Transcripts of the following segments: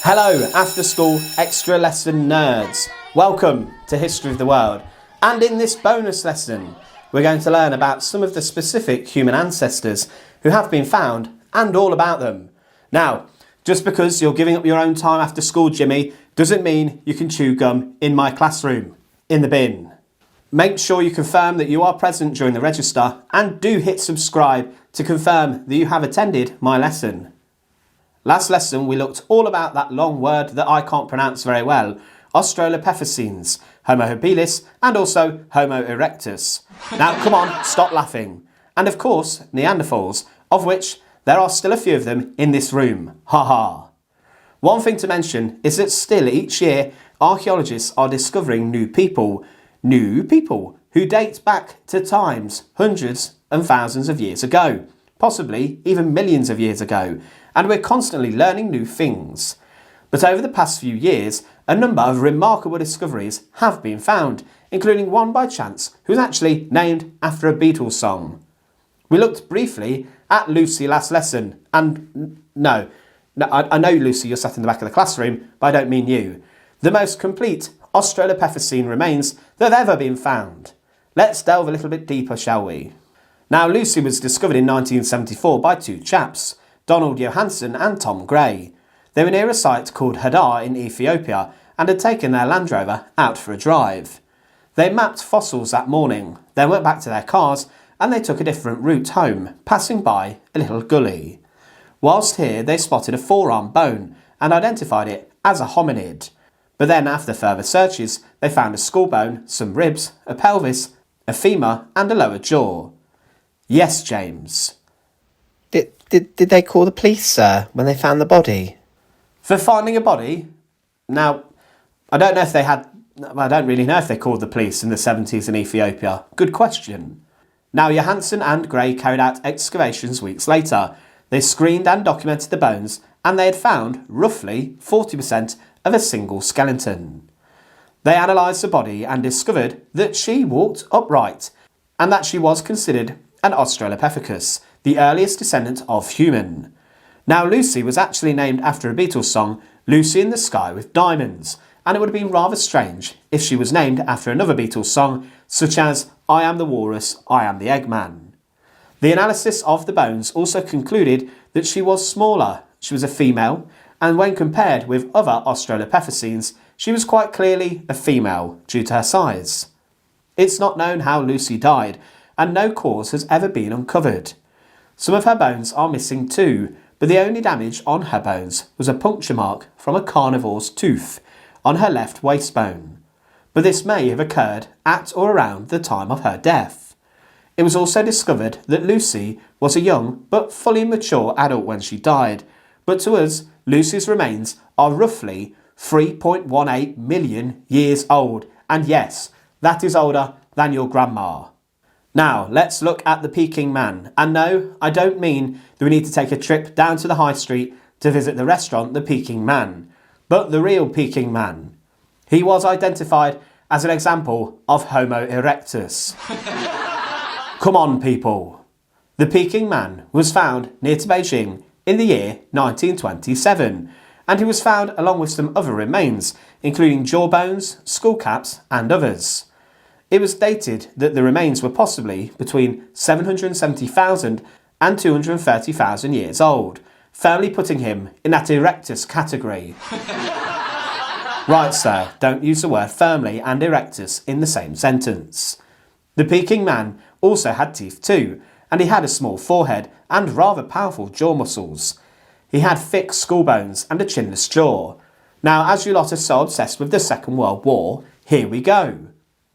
Hello, after school extra lesson nerds. Welcome to History of the World. And in this bonus lesson, we're going to learn about some of the specific human ancestors who have been found and all about them. Now, just because you're giving up your own time after school, Jimmy, doesn't mean you can chew gum in my classroom, in the bin. Make sure you confirm that you are present during the register and do hit subscribe to confirm that you have attended my lesson. Last lesson we looked all about that long word that I can't pronounce very well, Australopithecines, Homo habilis and also Homo erectus. Now come on, stop laughing. And of course, Neanderthals, of which there are still a few of them in this room. Ha ha. One thing to mention is that still each year archaeologists are discovering new people who date back to times hundreds and thousands of years ago, possibly even millions of years ago, and we're constantly learning new things. But over the past few years, a number of remarkable discoveries have been found, including one by chance who's actually named after a Beatles song. We looked briefly at Lucy last lesson, and no, I know Lucy, you're sat in the back of the classroom, but I don't mean you. The most complete Australopithecine remains that have ever been found. Let's delve a little bit deeper, shall we? Now, Lucy was discovered in 1974 by two chaps, Donald Johansen and Tom Gray. They were near a site called Hadar in Ethiopia and had taken their Land Rover out for a drive. They mapped fossils that morning, then went back to their cars and they took a different route home, passing by a little gully. Whilst here, they spotted a forearm bone and identified it as a hominid. But then, after further searches, they found a skull bone, some ribs, a pelvis, a femur and a lower jaw. Yes, James. Did they call the police, sir, when they found the body? For finding a body? Now, I don't really know if they called the police in the 70s in Ethiopia. Good question. Now, Johansen and Gray carried out excavations weeks later. They screened and documented the bones, and they had found roughly 40% of a single skeleton. They analysed the body and discovered that she walked upright, and that she was considered an Australopithecus, the earliest descendant of human. Now, Lucy was actually named after a Beatles song, Lucy in the Sky with Diamonds, and it would have been rather strange if she was named after another Beatles song, such as I Am the Walrus, I Am the Eggman. The analysis of the bones also concluded that she was smaller, she was a female, and when compared with other Australopithecines, she was quite clearly a female due to her size. It's not known how Lucy died, and no cause has ever been uncovered. Some of her bones are missing too, but the only damage on her bones was a puncture mark from a carnivore's tooth on her left waist bone. But this may have occurred at or around the time of her death. It was also discovered that Lucy was a young but fully mature adult when she died, but to us, Lucy's remains are roughly 3.18 million years old, and yes, that is older than your grandma. Now, let's look at the Peking man. And no, I don't mean that we need to take a trip down to the high street to visit the restaurant The Peking Man, but the real Peking man. He was identified as an example of Homo erectus. Come on, people. The Peking man was found near to Beijing in the year 1927, and he was found along with some other remains, including jawbones, skull caps and others. It was dated that the remains were possibly between 770,000 and 230,000 years old, firmly putting him in that erectus category. Right, sir, don't use the word firmly and erectus in the same sentence. The Peking man also had teeth too, and he had a small forehead and rather powerful jaw muscles. He had thick skull bones and a chinless jaw. Now, as you lot are so obsessed with the Second World War, here we go.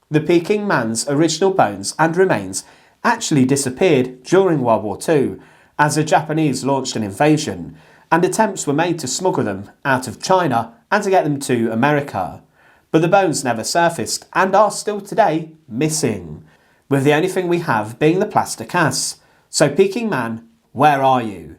The Peking man's original bones and remains actually disappeared during World War II as the Japanese launched an invasion, and attempts were made to smuggle them out of China and to get them to America. But the bones never surfaced and are still today missing, with the only thing we have being the plaster cast. So Peking man, where are you?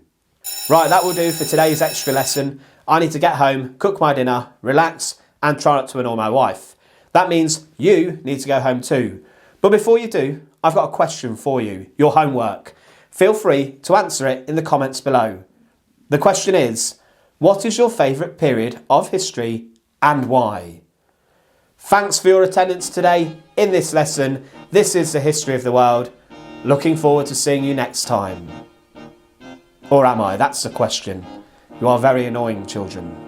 Right, that will do for today's extra lesson. I need to get home, cook my dinner, relax and try not to annoy my wife. That means you need to go home too. But before you do, I've got a question for you, your homework. Feel free to answer it in the comments below. The question is, What is your favourite period of history and why? Thanks for your attendance today in this lesson. This is the history of the world. Looking forward to seeing you next time. Or am I? That's the question. You are very annoying, children.